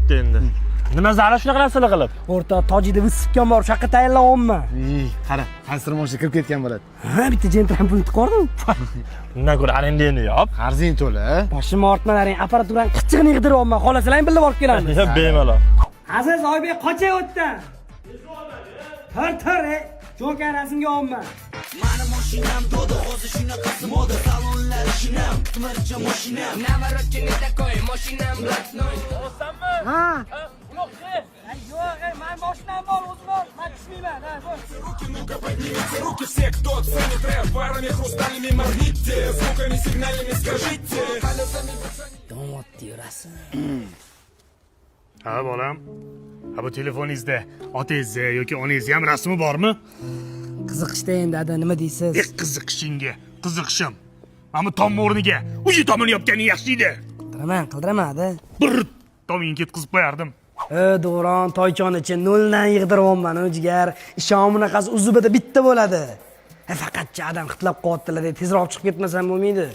bo'pti endi. Nima zali shunaqa narsalar qilib? O'rta tojida visibgan bor, shaqqa tayyorlayapman. Qara, qaysi mashina kirib ketgan bo'ladi. Ha, bitta jentran pul tiqordim. Undan ko'ra arendani yop. Qarzing to'la. Boshim ortmalaring apparaturaning qichig'ini yig'diryapman. Xohlasalaring birga borib kelamiz. Bemalol. Aziz Oybek qochay o'tdan. Tur, Jo'ka rasmga olman. Mani mashinam to'da hozir shunaqasi moda salonlar shinam tumarcha mashinam navarotchini takoy mashinam blatnoy o'sanmi Ha uloqchi yo'q men mashinam bor o'zim bor men tushmayman Руки, ну-ка поднимите руки все, кто ценит рэп парами хрустальными моргните, звуками сигнальными скажите. Yomotdi yurasin. Ha bolam. Ha bu telefoningizda otangizni yoki onangizni ham rasmi bormi? Qiziqishda endi ada nima deysiz? Qiziqishingga, qiziqishim. Mana tom o'rniga uyi tomini yopganing yaxshi edi. Qildiraman ada. Bir tomingni ketkizib qo'yardim. Davron toychonichi noldan yig'diryapman jigar. Ishon bunaqasi uzubida bitta bo'ladi. Faqatcha adam xitlab qo'yaptilar deb tezroq chiqib ketmasam bo'lmaydi.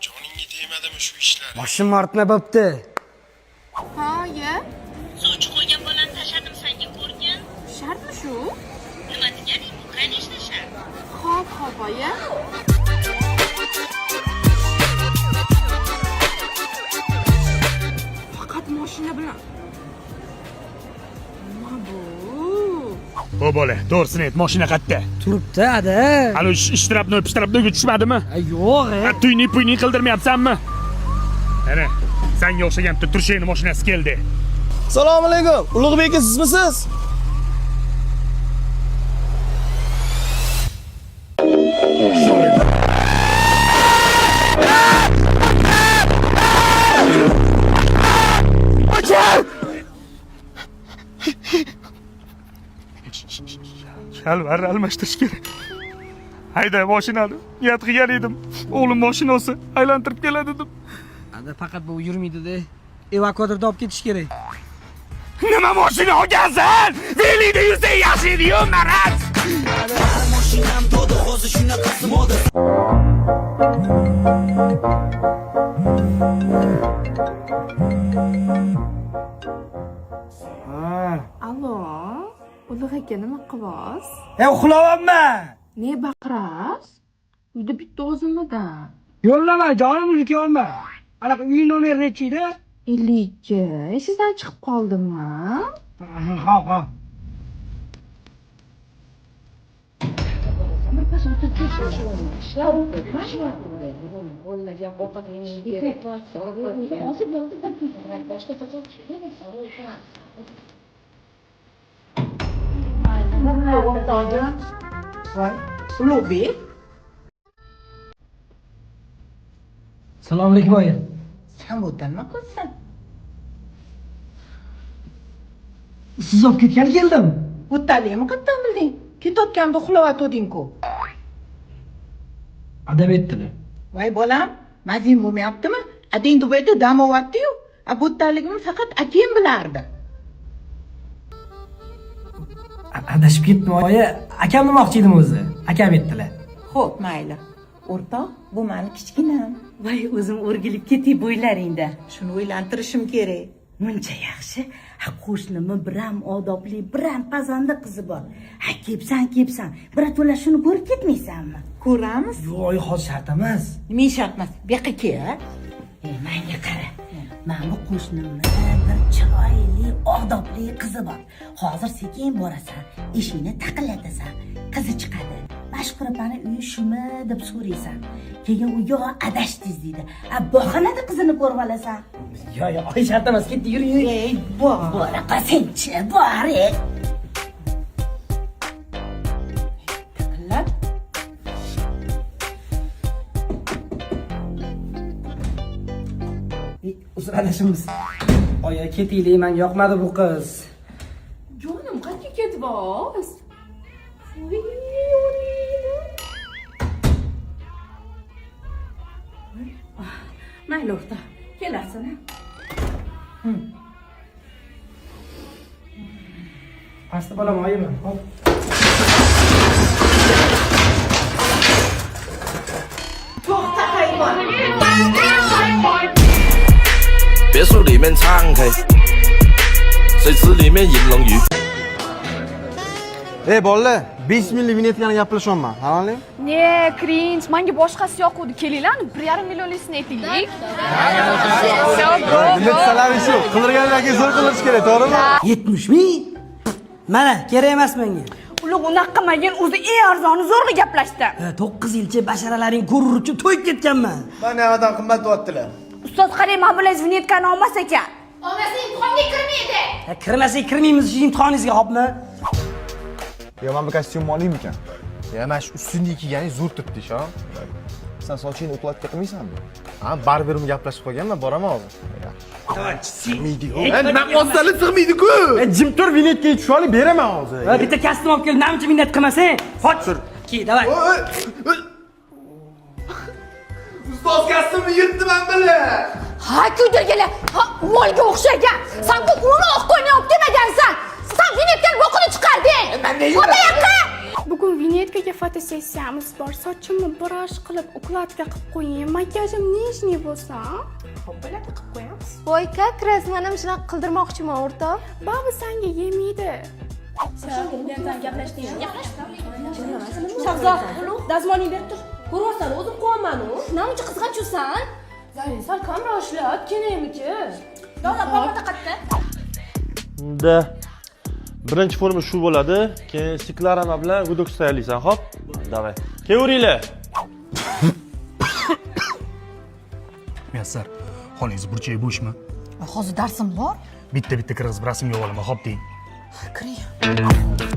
Joningga tegmadimi shu ishlar? Boshim ortma bo'pti. Ha, ye. Sovchi qo'ygan bolani tashladim senga ko'rgin. Shartmi shu? Nima deganing bu? Конечно shart. Xo'p, oyi. Faqat mashina bilan. Nima bu? O bola, to'g'risini ayt, mashina qayerda? Turibdi ada. Hali ishtirabni pishtirabni tushmadimi? Yo'q. Tuyni qildirmayapsanmi? Ana, senga o'xshagan turshayni mashinasi keldi. Assalomu alaykum. Ulug'bek sizmisiz? Shalvar almashtirish kerak. Hayda mashinani. Niyat qilgan edim. O'g'lim mashinasi aylantirib keladi dedim. Ada faqat bu yurmaydi-da. Evakuatorda olib ketish kerak. Nima mashina olgansan? Velida yursang yaxshi edi-yu, maraz. mashinam to'da hozir shunaqasi moda Allo. Ulug' aka nima qilyapsiz? Uxlayapman. Ne baqirasiz? Uyda bitta o'zimda. Yo'llama, jonim uziga olma. Anaqa uy nomer nechida? 52. Esingizdan chiqib qoldimmi? Ha. Ulug'bek. Assalomu alaykum oyi. Sen bundan nima qilsan? Siz olib ketgan keldim. O'ttaliymi qatdan bilding? Ketayotganda uxlayotding-ku. Adab etdilar. Voy bolam, mazin bo'lmayaptimi? Ading Dubayda dam olyapti-yu. Bo'ttaligimni faqat akam bilardi. Adashib ketdim oyi. Akam demoqchi edim o'zi. Akam etdilar. Xo'p, mayli. O'rtoq, bu meni kichkinam. Voy, o'zim o'rgilib ketay bo'ylaringda. Shuni o'ylantirishim kerak. Muncha yaxshi. Qo'shnimni biram odobli, biram pazanda qizi bor. Kepsan. Birato'la shuni ko'rib ketmaysanmi? Ko'ramiz. Yo'q, hozir shart emas. Nima shart emas? Bu yoqqa kel. Menga qara. Mana bu qo'shnimni bir chiroyli, odobli qizi bor. Hozir sekin borasan, eshikni taqillatasan, qizi chiqadi. Mashkurapani uyi shumi deb so'raysan. Keyin u yo adashdingiz deydi. Bahonada qizini ko'rib olasan. Yo'q, oy shart emas, ketdi, yur. Ey, bora qasenchi, bor. Taqillab. Uzralashimiz. Oyi, ketaylik, menga yoqmadi bu qiz. Jonim, qayerga ketyapsiz? Mayli o'rtoq, kelarsan. Pastda bolam oyimi. Hop. To'xta hayvon. 别墅里面敞开。水池里面饮冷雨。 Ey bolalar, 5 minglik vinyetkani gaplashyapman. Haroling? Ne, cringe. Menga boshqasi yoquvdi. Kelinglar, 1,5 millionlisini aytaylik. Nima desalaring shu, qildirganlarga zo'r qilirish kerak, to'g'rimi? 70 ming? Mana, kerak emas menga. Ular unaqa qilmagan, o'zi eng arzoni zo'rg'a gaplashdi. 9 yilcha basharalaring ko'rir uchun to'yib ketganman. Mana navadan qimmat bo'lyaptilar. Ustoz, qarang, men bilan vinyetkani olmas ekan. Olmasa imtihonga kirmaydi. Kirmasak kirmaymiz shu imtihoningizga, xo'pmi? Yo, men bu kostyumni olaymikan? Ya, mana shu ustunni kiyganing zo'r turibdi, sho. Sen sochingni ukladga qilmaysanmi? Ha, barberim gaplashib qolganman, boraman hozir. Sig'maydi-ku. Nima ozali sig'maydi-ku? Jim tur, vinyetga tushib olib beraman hozir. Bitta kostyum olib kelib, namuncha minnat qilmasang, qoch. Ki, davay. Ustoz kostyumni yirtdim bilan. Ha, kuydirgilar. Ha, molga o'xshagan. Sen bu uloq qo'yni olib kelmagansan. Sen vinyetkani boqini chiqarding. O'ta yaqin. Bugun vinyetkaga fotosessiyamiz bor. Sochimni brush qilib, ukladka qilib qo'ying. Makiyajim nijniy bo'lsa, hoppala qilib qo'yamiz. Voy, как раз mana shunaqa qildirmoqchiman, o'rtoq. Baba senga yemaydi. Shahzod, dazmolingni berib tur. Ko'rsan, o'zim quvonman-ku. Nima qizg'anchusan? Sal kamroq ishlat, kenaymi-ki? Dona, paxta qatta. Da. Birinchi forma shu bo'ladi. Keyin siklarama bilan gudok tayyorlaysan, xo'p? Davay. Kelavringlar. Muyassar, xolingiz burchayi bo'shmi? Hozir darsim bor. Bitta qirg'iz rasmga olaman, xo'p deng. Kiring.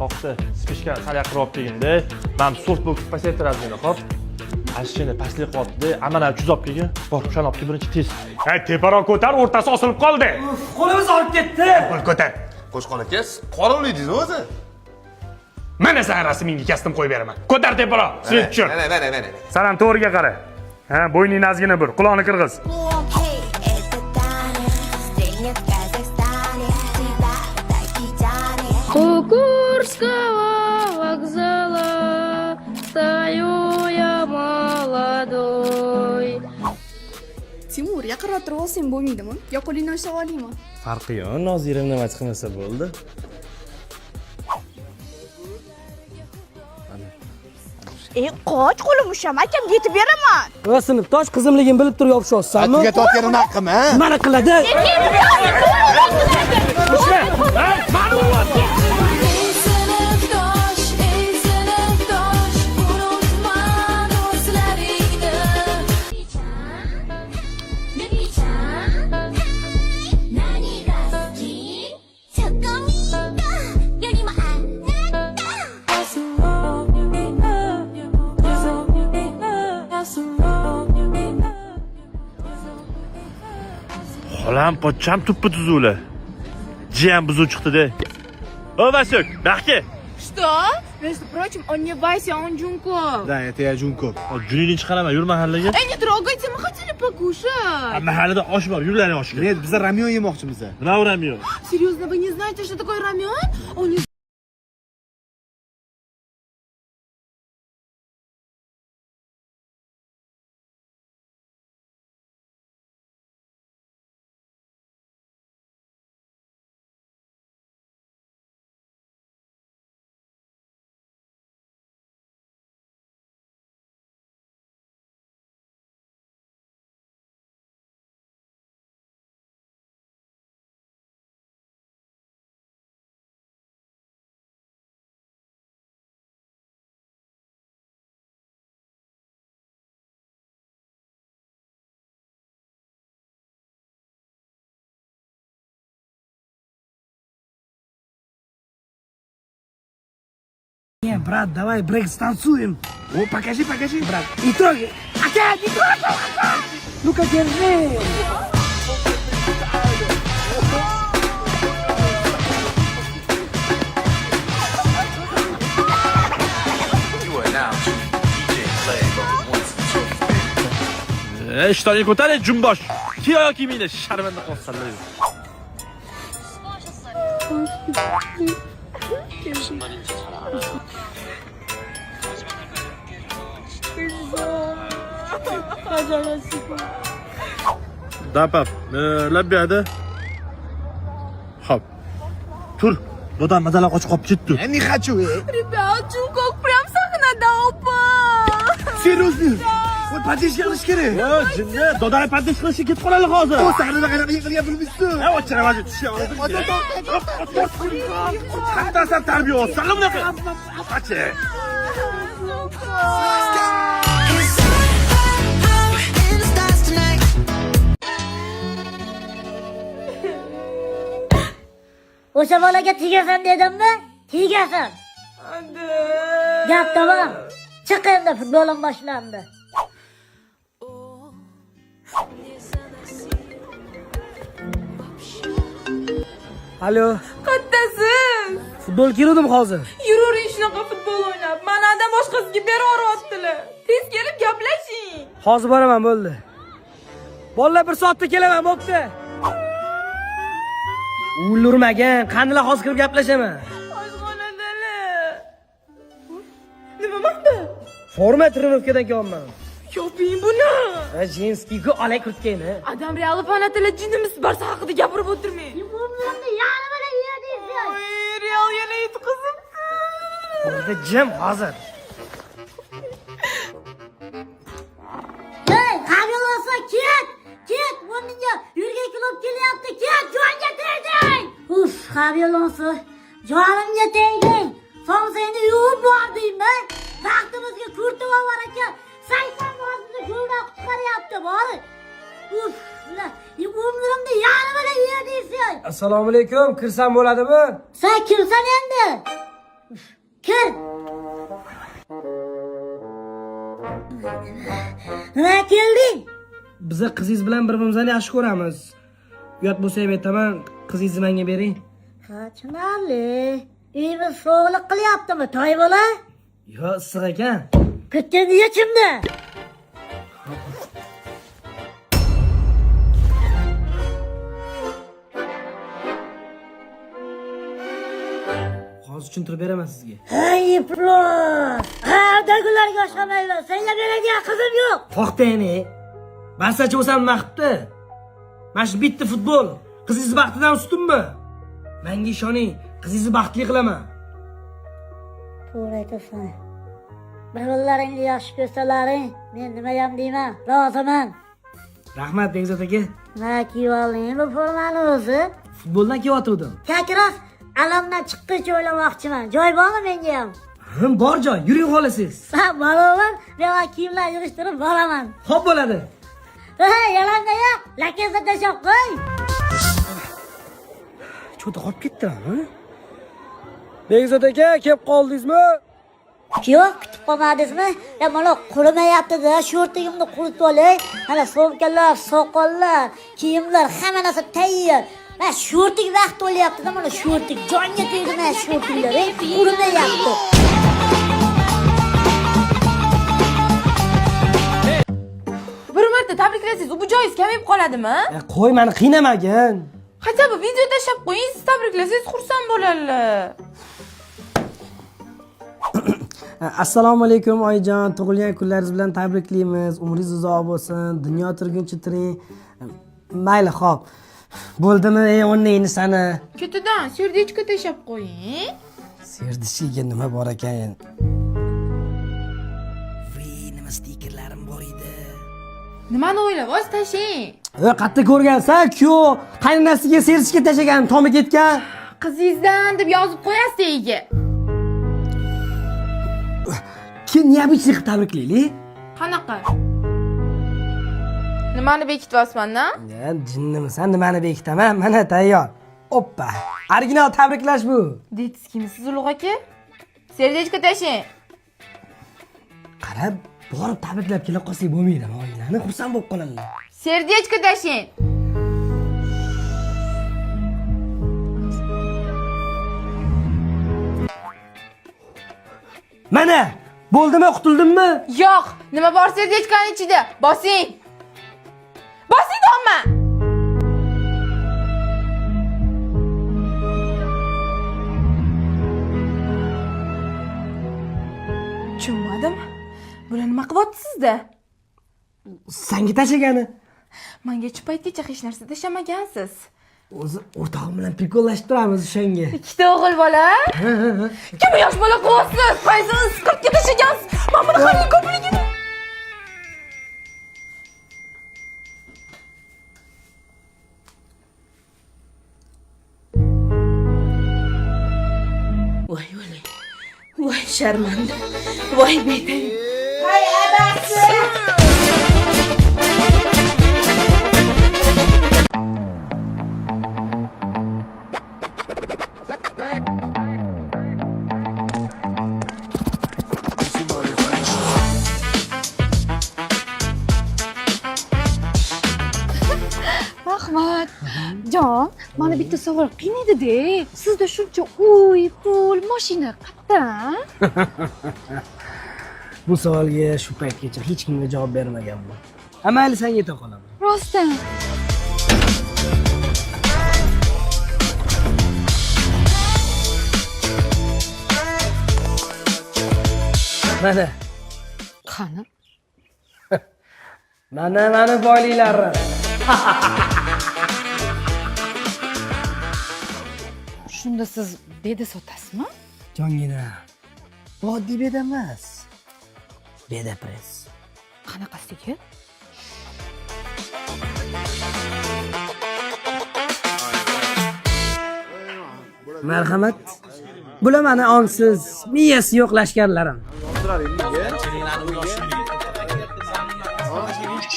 Xo'psa, spishkani sal yaqinroq kelganda, men softbox pasaytiradigan, xo'p? Ashchini pastlik qilyapti-da, amana chuz olib kelgin. Bor, o'shani olib kel birinchi tez. Hey, teparoq ko'tar, o'rtasi osilib qoldi. Qo'limiz olib ketdi. Qo'l ko'tar. Qo'shqon aka, qora o'ydingiz o'zi. Mana sen rasmingga kostyum qo'yib beraman. Ko'tar teparoq, svet tushir. Mana. San ham to'g'riga qara. Ha, bo'yningni ozgina bur, quloqni qirg'iz. Кукурского вокзала стою я молодой. Timur, yaqinroq turib olsang bo'lmaydimi? Yo qo'lingni ushlab olaymi? Farqi yo'q, Nozirim nima qilmasa bo'ldi. Qoch qo'lim usham, akam yetib beraman. Va sinfdosh qizimligini bilib turib yopishyapsanmi? Atiga totgan naqim, ha? Mana qiladi. Xolam pochcham tuppi tuzuvlar. Jiyam buzuv chiqdi-da. O, Vasyok, baxki. Что? Между прочим, он не Вася, он Джунко. Да, это я Junko. Juningni chiqaraman, yur mahallaga. Эй, не трогайте, мы хотели покушать. Mahallada osh bor, yurlaring oshga. Нет, biz ramyon yemoqchimiz. Nima uramyo? Серьезно, вы не знаете, что такое рамен? Он не... Не, брат, давай брейк станцуем. О, покажи, брат. Не трогай. Ака, не трогай. Ну-ка, держи. Ishtonga ko'tar, jumbosh. Kiyo kiminglar sharmanda qolsanlar. Да, пап, labiyadi. Xo'p. tur. Dodan mazala qochib qolib ketdi. Я не хочу. Ребят, как прям сахнада, опа! Серьезно? Voy поддержка qilish kerak. Yo, jinni, dodani paddish qilishga ketib qolaylik hozir. O sahnada qanaqa yiqilgan bilmaysiz. Ha, ochira vazir tushgan. Qanday sen tarbiya olsan bunaqa? Qachi. O'sha bolaga tegasan dedimmi? Tegasan. Gap tamom. Chiq endi, futbolim boshlandi. Alo, Qattasiz. futbol keldim hozir. Yuravering shunaqa futbol o'ynab. Manadan boshqasiga beraveryaptilar. Tez kelib gaplashing. Hozir boraman, bo'ldi. Bolalar 1 soatda kelaman, bo'pti. Ulurmagan, qandilar hozir kirib gaplashaman. Oshxonadalar. Nima maqta? Forma trenirovkadan kelyapman. Yoping buni. Jinskiga olay kurtkayni. Adam real fanatilar jinimiz barsa haqida gapirib o'tirmang. Umrimda yana bilan yeyapsiz. Real yana yutqizibdi. Burada jim hozir. Hey, qabul olsa ket. Ket, bunga yurga klub kelyapti. Ket, jonga tegding. Uf, qabul olsa jonimga tegding. So'ng seni yuvib bordingmi? Vaqtimizga kurtib olar ekan. 80 bozni yo'lda qutqaryapti, bori. Uf, umrimda yana bilan yeyapsiz. Assalomu alaykum, kirsam bo'ladimi? Sen kirsan endi. Kir. Nima kelding? Biz qizingiz bilan bir-birimizni yaxshi ko'ramiz. Uyat bo'lsa ham aytaman, qizingizni menga bering. Ha, tushunarli. Uyimiz sovuqlik qilyaptimi, toy bola? Yo, issiq ekan. Kutganda yechimda. Hozir tushuntirib beraman sizga. Hey, pro. Ha, dagularga o'xshamayman. Senga beradigan qizim yo'q. To'xtayni. Barsachi bo'lsam nima qilibdi? Mana shu bitta futbol. Qizingiz baxtidan ustunmi? Menga ishoning, qizingizni baxtli qilaman. To'g'ri aytasan. Birollaringni yaxshi ko'rsalaring, men nima ham deyman, roziman. Rahmat Begzod aka. Nima kiyvolding bu formani o'zi? Futboldan kelyotgandim. Kakros alamdan chiqqich o'ylamoqchiman. Joy bormi menga ham? Bor joy, yuring xolasiz. Sen baloman, men kiyimlar yig'ishtirib boraman. Xo'p bo'ladi. Hey, yalangaya, lakeza tashab qo'y. Cho'ta qolib ketdilarmi? Begzod aka, kelib qoldingizmi? Yo'q, kutib qolmadingizmi? Mana qurimayapti-da, shortigimni quritib olay. Mana sumkalar, soqollar, kiyimlar, hamma narsa tayyor. Mana shortig vaqt o'lyapti-da, mana shortig jonga tegdi, mana shortiglar, qurimayapti. Bir marta tabriklaysiz, bu joyingiz kamayib qoladimi? Qo'y, meni qiynamagin. Hatto bu video tashlab qo'ying, siz tabriklasangiz xursand bo'ladilar. Assalomu alaykum oyijon, tug'ilgan kunlaringiz bilan tabriklaymiz. Umringiz uzoq bo'lsin, dunyo turguncha turing. Mayli, xo'p. Bo'ldimi, o'rningni sani? Ketidan serdichka tashlab qo'ying. Serdichiga nima bor ekan? Nima stikerlarim bor edi. Nimani o'ylayapsiz, tashing. Qatta ko'rgansan, ku qaynonasiga serdichka tashagan, tomi ketgan. Qizingizdan deb yozib qo'yasiz tagiga. Kim neobычный qilib tabriklaylik? Qanaqa? Nimani bekityapsizman-da? Jinnimisan, nimani bekitaman? Mana tayyor. Oppa. Original tabriklash bu. Deysiz kimsiz Ulug' aka? Serdichka tashing. Qarab, borib tabriklab kela qolsak bo'lmaydi, oilani xursand bo'lib qoladilar. Serdichka tashing. Mana, bo'ldimi, qutuldimmi? Yo'q, nima bor serdichkaning ichida? Bosing. Bosing domma. Tushunmadim. Bular nima qilyapsizda? Senga tashagani. Menga shu paytgacha hech narsa tashamagansiz. O'zi o'rtog'im bilan prikollashib turamiz o'shanga. Ikkita o'g'il bola? Kim yosh bola qilyapsiz? Qaysi siqib ketishingiz? Men buni qarang ko'pligini. Voy o'lay. Voy sharmanda. Voy betang. Hay adasi! Rahmat. Jon, mana bitta savol qiyin edi-da. Sizda shuncha uy, pul, mashina qayerdan? Bu savolga shu paytgacha hech kimga javob bermaganman. Mayli, senga yeta qolaman. Rostdan. Mana. Qani? Mana boyliklarim. Shunda siz beda sotasizmi? Jongina. Bu oddiy beda emas. Beda press. Qanaqasiga? Marhamat. Bular mani ongsiz, miyasi yo'q lashkarlarim.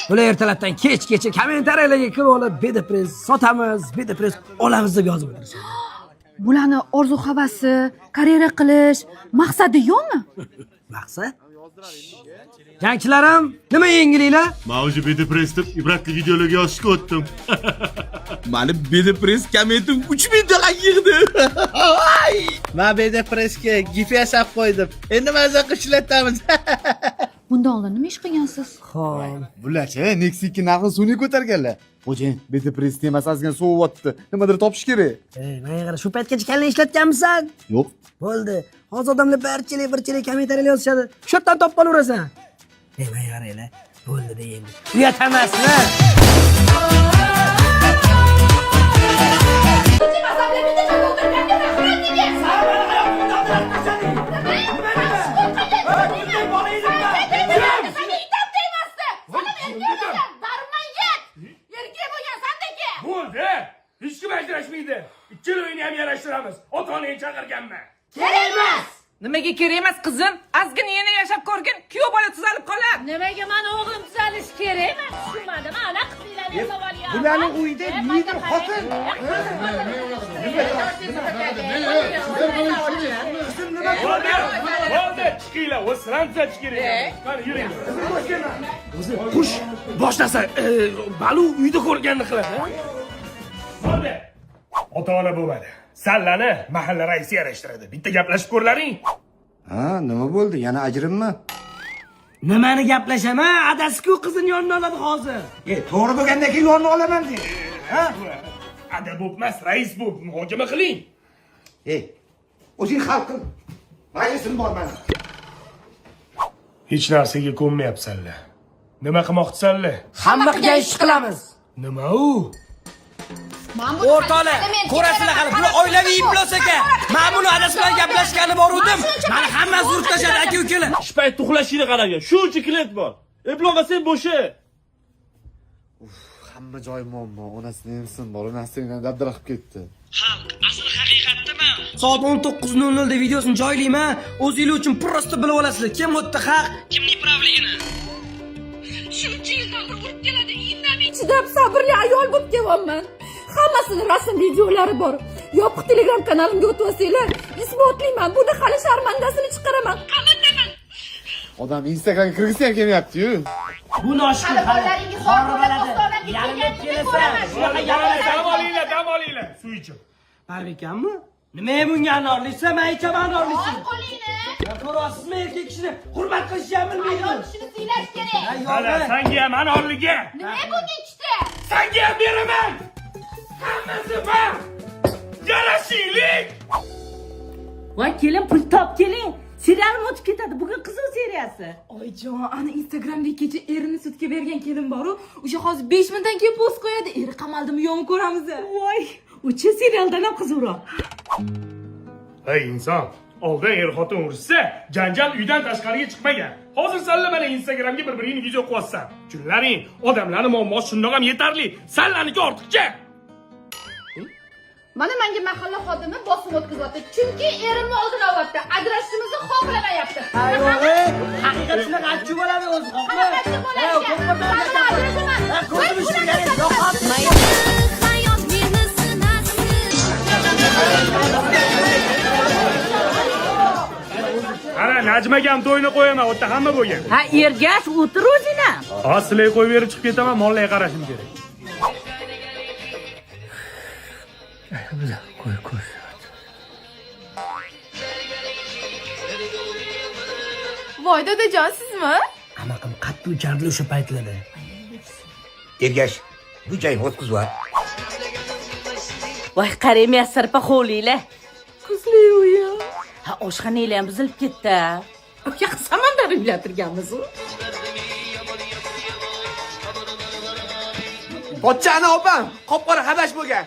Bular ertalabdan kechgacha kommentariyalarga kirib olib, beda press sotamiz, beda press olamiz deb yozib o'tirishadi. Bularni orzu havasi, karyera qilish maqsadi yo'qmi? Maqsad? Jangchilarim, nima yengilinglar? Men o'sha Bedepress deb ibratli videolarga yozishga o'tdim. Mani Bedepress kommentim 3000 dollar yig'di. Men Bedepressga gif yasab qo'ydim. Endi maza qishlatamiz. Bundan oldin nima ish qilgansiz? Xo'p. Bularchi Nexi 2 narxini sun'iy ko'targanlar. Xo'jayin, Bedepress temasi ozgina sovuvyapti. Nimadir topish kerak. Menga qara, shu paytgacha kallang ishlatganmisan? Yo'q. Bo'ldi. Hozir odamlar bir chili kommentariyalar yozishadi. Shu yerdan topib olaverasan. Menga qaranglar. Bo'ldi endi. Uyat emasmi? Bo'ldi. Hech kim ajrashmaydi. Ikkalovini ham yarashtiramiz. Ota-onang chaqirganman. Kerak emas. Nimaga kerak emas qizim? Ozgina yana yashab ko'rgin, kuyov bola tuzalib qolar. Nimaga meni o'g'lim tuzalish kerak emas? Tushunmadim. Ana qizlarning savoli. Bularning uyida lider xotin. Bo'ldi, chiqinglar, o'sransa kerak. Qani yuring. O'zi qush boshlasa, balu uyda ko'rganini qiladi. Bo'ldi. Ota-ona bo'lmadi. Sallani mahalla raisi yarashtiradi. Bitta gaplashib ko'rlaring. Ha, nima bo'ldi? Yana ajrimmi? Nimani gaplashaman? Adasi-ku qizini yonidan oladi hozir. To'g'ri bo'lgandan keyin yonni olaman dedi. Ha? Adab bo'lmas, rais bo'l, muhokama qiling. O'zing hal qil. Raisim borman. Hech narsaga ko'nmayapsanlar. Nima qilmoqchisanlar? Hamma qilgan ish qilamiz. Nima u? O'rtoqlar, ko'rasizlar hali bular oilaviy iblos ekan. Men buni adasi bilan gaplashgani bor edim. Mani hammasi urib tashladi aka-ukalar. Ish payti uxlashingni qarang. Shuncha klient bor. Eplolmasang bo'shi. Hamma joy muammo. Onasini emsin, bolanasidan dabdara qilib ketdi. Xalq, asl haqiqatdimi? Soat 19:00 da videosini joylayman. O'zinglar uchun prosta bilib olasizlar. Kim o'tdi haq, kimning pravligini. Shuncha yildan bir urib keladi, indamay chidab sabrli ayol bo'lib kelyapman. Hammasini rasm videolari bor. Yopiq Telegram kanalimga o'tib olsanglar, isbotlayman. Buni hali sharmandasini chiqaraman. Qamatdaman. Odam Instagramga kirgisi ham kelmayapti-yu. Bu noshukr Bolalaringiz xorib Yalinib kelasan. Shunaqa yalinib Dam olinglar. Suv iching. Barbekanmi? Nima bunga anorlisa, men ichaman anorlisi. Ko'ryapsizmi, erkak kishini hurmat qilishni ham bilmaydi. Ayol kishini siylash kerak. Mana senga ham anorligi. Nima bunga ikkita? Senga ham beraman. Hammasi bor. Yarashinglik. Voy kelin, pul top keling. Serial o'tib ketadi. Bugun qiziq seriyasi. Oyjon, ana Instagramda kecha erini sudga bergan kelin bor-ku, o'sha hozir 5 minutdan keyin post qo'yadi. Eri qamaldimi yo'qmi ko'ramiz. Voy, uchi serialdan ham qizuvroq. Ey inson, oldin er xotin urushsa, janjal uydan tashqariga chiqmagan. Hozir salla mana Instagramga bir-biringni video qo'ysan. Kunlaring, odamlarning muammosi shundoq ham yetarli. Sallaniki ortiqcha. Mana menga mahalla xodimi bosim o'tkazyapti. Chunki erimni oldini olyapti. Ajrashishimizni xohlamayapti. Haqiqat shunaqa achchiq bo'ladi o'zi. Ana Najmagam to'yni qo'yaman, o'tda hamma bo'lgan. Ha, ergash o'tir o'zingni. Aslay qo'yib berib chiqib ketaman, mollarga qarashim kerak. Voy dadajon, sizmi? Qanaqam qattiq uchardi o'sha paytlarda. Ergash, bu joy o'tqiz bor. Voy qaraymi sarpa hovlilar. Kuzli uya. Ha, oshxonalar ham buzilib ketdi. Yo'q, samandar bilan turganmiz u. Pochchani opam, qop-qora habash bo'lgan.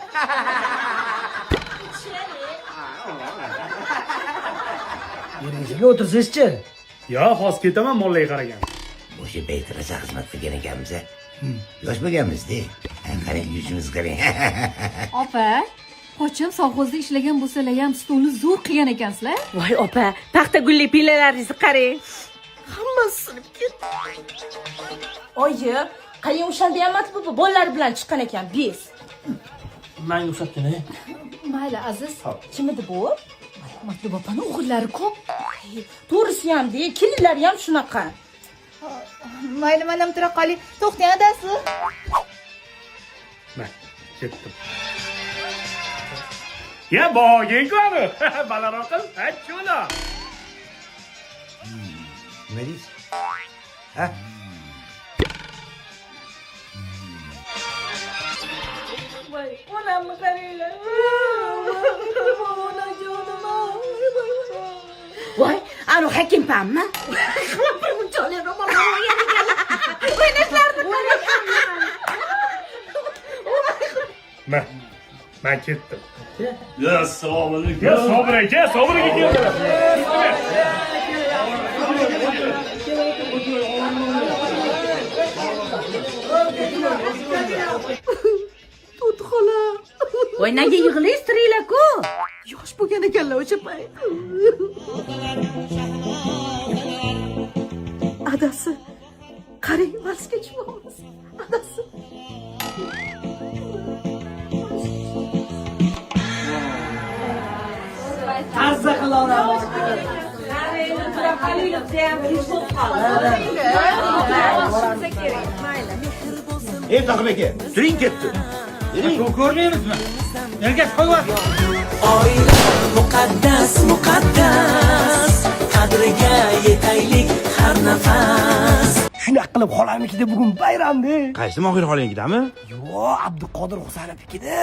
Yeringizni o'tirsangizchi. Yo, hozir ketaman, mollarga qaragan. O'sha baytiracha xizmat qilgan ekanmiz. Yosh bo'lganmiz-da. Qarang, yuzimizni qarang. Opa, qochim sovxozda ishlagan bo'lsalar ham stolni zo'r qilgan ekansizlar. Voy opa, paxta gulli pilalaringizni qarang. Hammasi sinib ketdi. Oyi, qarang o'shanda ham matbubi bolalar bilan chiqqan ekan, bez. Menga o'xshatding. Mayli, Aziz. Kim edi bu? Matlub opani o'g'illari ko'p. To'g'risi ham de, kelinlari ham shunaqa. Mayli, mana ham tura qoling. To'xtang, adasi. Men ketdim. Ya bog'ing qani? Balandroq qil, achcho'la. Nima deysiz? Ha? Voy, onamni qaranglar. Voy, anu hakim pammi? Bunchalik ro'mol o'rgan ekanlar. O'ynashlarni Men ketdim. Ya assalomu alaykum. Ya Sobir aka, Sobir aka keldilar. Tut xola. Voy, nega yig'laysizlar-ku? Yosh bo'lgan ekanlar o'sha payt. Adasi, qarang, valsga chiqamiz. Adasi. Arza qilamiz. Ey Taqib aka, turing ketdi. Shu ko'rmaymizmi? Ergash qo'yib. Oila muqaddas, muqaddas. Qadriga yetaylik har nafas. Shunaqa qilib xolamnikida bugun bayramda. Qaysi Mohir xolangidami? Yo'q, Abduqodir Husanovnikida.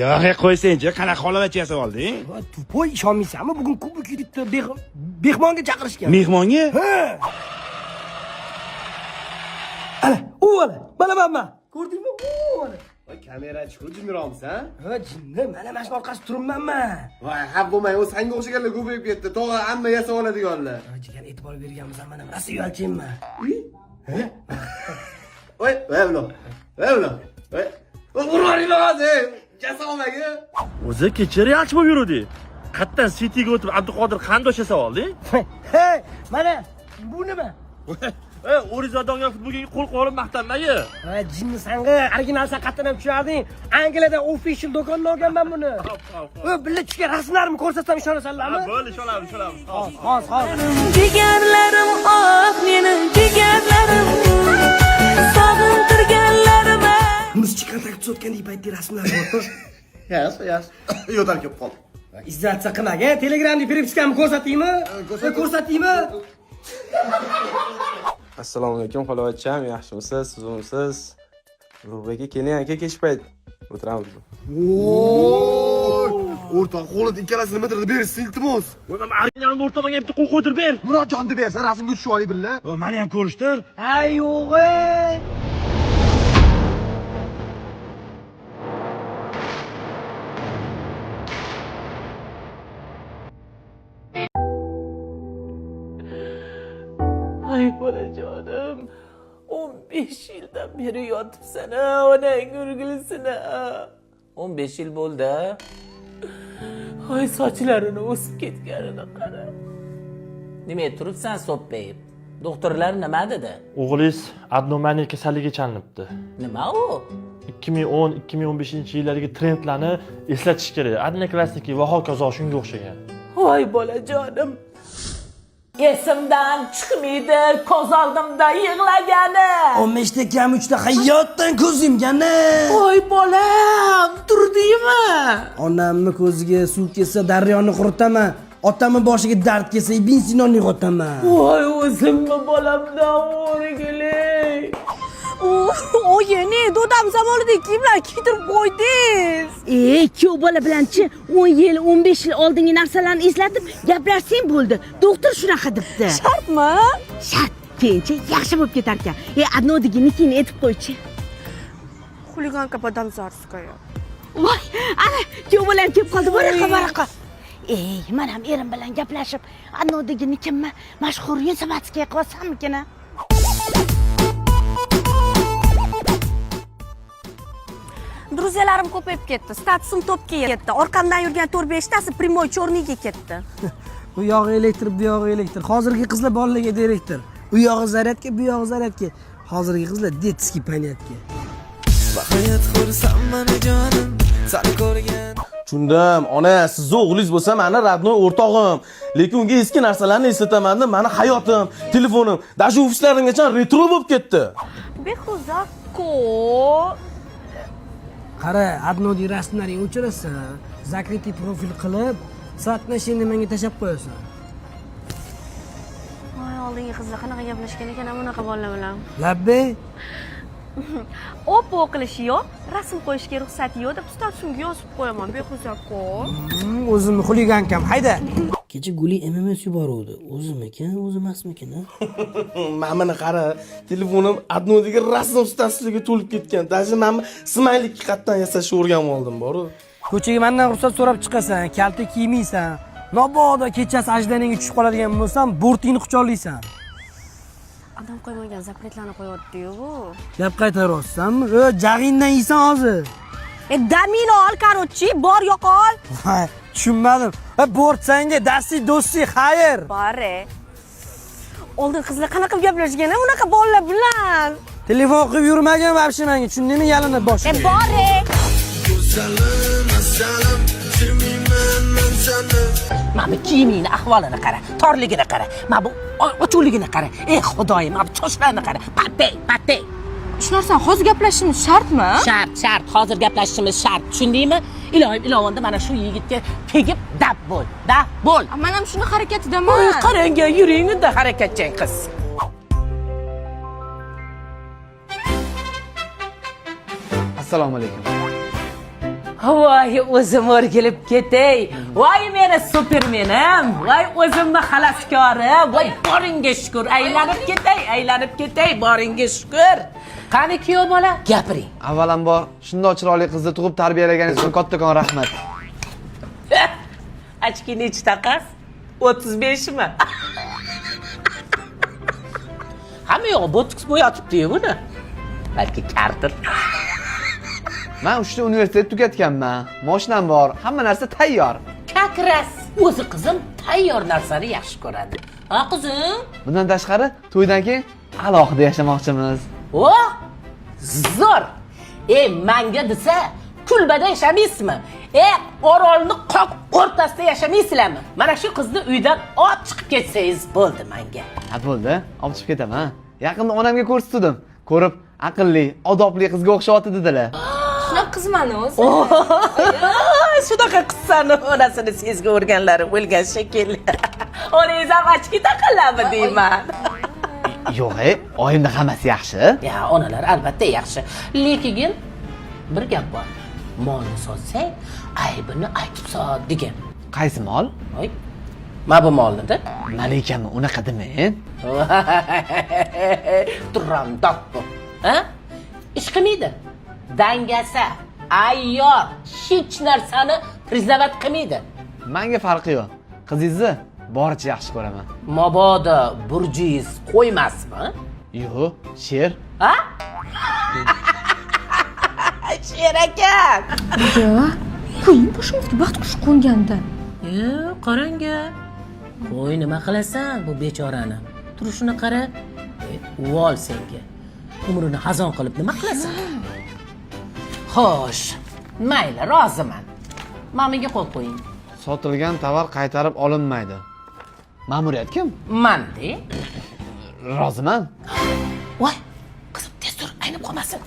Yo'q, qo'ysangchi, qanaqa xolavacha yasab olding? Tupoy, ishonmaysanmi? Bugun kubik yutibdi, mehmonga chaqirishgan. Mehmonga? Ha. Ana, u mana. Ko'rdingmi? U mana. Voy, kamera chiqib jimroqmisan? Ha, jinni, mana shu orqasida turibmanman. Voy, hab bo'lmay, o sanga o'xshaganlar ko'payib ketdi. To'g'ri, hamma yasab oladiganlar. Jigar e'tibor berganmiz, mana rosa uyalchiyman. Voy, ulo. Voy, urvaring hozir. Jasomaga. O'zi kecha yaxshi bo'lib yurdi. Qatdan City'ga o'tib Abduqodir qandosh yasab oldi? Hey, mana bu nima? O'rizadonga futbolga qo'l qo'yib maqtanmayi. Ha, jinni sanga original saqatdan ham tusharding. Angliyada official do'kondan olganman buni. Billa tushgan rasmlarimni ko'rsatsam ishonasanlarmi? Bo'ldi, ishonamiz. Hozir. Jigarlarim, oh, meni jigarlarim. Sog'intirganlarim. Muz chiqqan takib o'tgandek paytda rasmlar bor. Yas. Yo'tal kelib qoldi. Izzatsa qilmagin. Telegramda перепискамni ko'rsataymi? Ko'rsataymi? Assalomu alaykum xolavachcham, yaxshimisiz, sizimisiz? Ulug'bek aka, keling aka, kech payt o'tiramiz. O'rtoq, qo'lida ikkalasini nimadir berish iltimos. Voy, men originalni o'rtamanga bitta qo'l qo'ydirib ber. Murodjonni bersa, rasmga tushib olay billa. Meni ham ko'rishtir. Ha, yo'q. bolajonim. 15 yildan beri yotibsan, onang urgilisini. 15 yil bo'ldi. Hoy, sochlarini o'sib ketganini qara. Nima turibsan so'ppayib? Doktorlar nima dedi? O'g'lingiz adnomaniya kasalligiga chalinibdi. Nima u? 2010-2015 yillardagi trendlarni eslatish kerak. Odnoklassniki va hokazo shunga o'xshagan. Voy bolajonim. Esimdan chiqmaydi, ko'z oldimda yig'lagani. 15 ta kam 3 ta hayotdan ko'z yumgani. Voy bolam, turdingmi? Onamni ko'ziga suv kelsa daryoni quritaman. Otamni boshiga dard kelsa Ibn Sinoni yo'qotaman. Voy o'zimmi bolamdan o'rgilay. Oyi, ne dodam zamonidagi kiyimlar kiydirib qo'ydingiz. Kuyov bola bilanchi 10 yil, 15 yil oldingi narsalarni eslatib gaplashsang bo'ldi. Doktor shunaqa debdi. Shartmi? Shart. Keyinchi yaxshi bo'lib ketar ekan. Adnodigini aytib qo'ychi. Xuliganka podamzarskaya. Voy, ana kuyov bolam kelib qoldi. Baraqa. Men ham erim bilan gaplashib, adnodigini kimmi? Mashhur Yunusovatskiy qilsammikin? Druzyalarim ko'payib ketdi. Statusim topga yetdi. Orqamdan yurgan 4-5 tasi primoy chorniga ketdi. Bu yog'i elektr, bu yog'i elektr. Hozirgi qizlar bolalarga direktor. U yog'i zaryadga, bu yog'i zaryadga. Hozirgi qizlar detskiy panyatga. Tushundim. Ona, siz o'g'lingiz bo'lsa, meni radnoy o'rtog'im. Lekin unga eski narsalarni eslataman, meni hayotim, telefonim, даже ofislarimgacha retro bo'lib ketdi. Behuzakko. Qara, adnodi rasmlaringni o'chirasan, zakritli profil qilib, soatnashini menga tashab qo'yasan. Voy, oldingi qizlar qanaqa gaplashgan ekan bunaqa bolalar bilan. Labbe? Oppo qilishi yo'q, rasm qo'yishga ruxsat yo'q deb statusimga yozib qo'yaman. Behuzakko. O'zimni xuligankam, hayda. Kecha Guli MMS yuboruvdi. O'zimikan, o'zimasmikin? Mana qara, telefonim adnodiga rasm ustasiligi to'lib ketgan. Даже men smaylikni qatdan yasashni o'rganib oldim, boru. Ko'chaga mendan ruxsat so'rab chiqasan, kalta kiymaysan. Mabodo kechasi ajdaning tushib qoladigan bo'lsam, bortingni quchoqlaysan. Adam qo'ymagan zapretlarni qo'yapti-yu bu. Gap qaytaryapsanmi? Jag'ingdan yeysan hozir. Damini ol, короче, bor yo'qol. Tushunmadim. Bortsanga dasti do'sti, xayr. Bore. Oldin qizlar qanaqa gaplashgan, bunaqa bolalar bilan. Telefon qilib yurmagan vobshe menga, tushundingmi? Yalinib boshqa. Bore. Mana kiyimingni ahvolini qara, torligini qara. Mana bu ochuvligini qara. Xudoyim, mana bu choshlarni qara. Patte. Shu narsani hozir gaplashishimiz shartmi? Shart. Hozir gaplashishimiz shart. Tushundingmi? Ilovanda mana shu yigitga tegib dab bo'l. Men ham shuni harakatidaman. Qarangga yuringda harakatchang qiz. Assalomu alaykum. Voy, o'zim o'rgilib ketay. Voy, meni supermenim. Voy, o'zimni xalaskori. Voy, boringga shukr. Aylanib ketay, boringga shukr. Qani kuyov bola? Gapiring. Avvalambor, shunday chiroyli qizni tug'ib tarbiyalaganingiz uchun kattakon rahmat. Achki nechta qiz? 35 mi? Hamma yo'q botoks bo'yatibdi-yu buni. Balki kartir. Men 3 ta universitet tugatganman. Mashinam bor, hamma narsa tayyor. Kakras. O'zi qizim tayyor narsani yaxshi ko'radi. Ha qizim? Bundan tashqari, to'ydan keyin alohida yashamoqchimiz. Zo'r. Menga desa, kulbada yashamaysizmi? Orolni qoq o'rtasida yashamaysizlarmi? Mana shu qizni uydan olib chiqib ketsangiz bo'ldi menga. Ha bo'ldi, olib chiqib ketaman. Yaqinda onamga ko'rsatdim. Ko'rib, aqlli, odobli qizga o'xshatdi dedilar. Shunaqa qizman o'zi. Shunaqa qizsani onasini sezga o'rganlari bo'lgan shekilli. Onangiz ham ochki taqalami deyman. Yo'q, oyimda hammasi yaxshi. Ya, onalar albatta yaxshi. Lekin bir gap bor. Molni sotsang, aybini aytib sot degan. Qaysi mol? Voy. Mana bu molni-da. Malikami unaqa demang. Turamdoq bu. Ha? Ish qilmaydi. Dangasa, ayyor, hech narsani priznavat qilmaydi. Menga farqi yo'q. Qizingizni boricha yaxshi ko'raman. Mabodo burjingiz qo'ymasmi? Yo'q, sher. Ha? Sher ekan. Qo'ying boshimizga baxt qush qo'nganda. Qarang-a. Qo'y, nima qilasan bu bechorani? Turishini qara. Uvol senga. Umrini xazon qilib nima qilasan? Xo'sh, mayli, roziman. Mamiga qo'l qo'ying. Sotilgan tovar qaytarib olinmaydi. Ma'muriyat kim? Manda. Roziman. Voy, qizim tez tur, aynib qolmasin.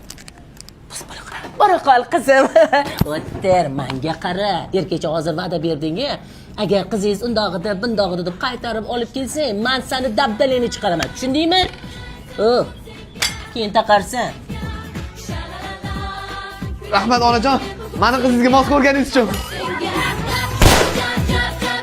Bora qol qizim. O'tir, menga qara. Erkecha hozir va'da berding-a. Agar qizingiz undog'ida, bundog'ida deb qaytarib olib kelsang, men seni dabdalangni chiqaraman. Tushundingmi? Keyin taqarsan. Rahmat onajon, meni qizingizga mos ko'rganingiz uchun.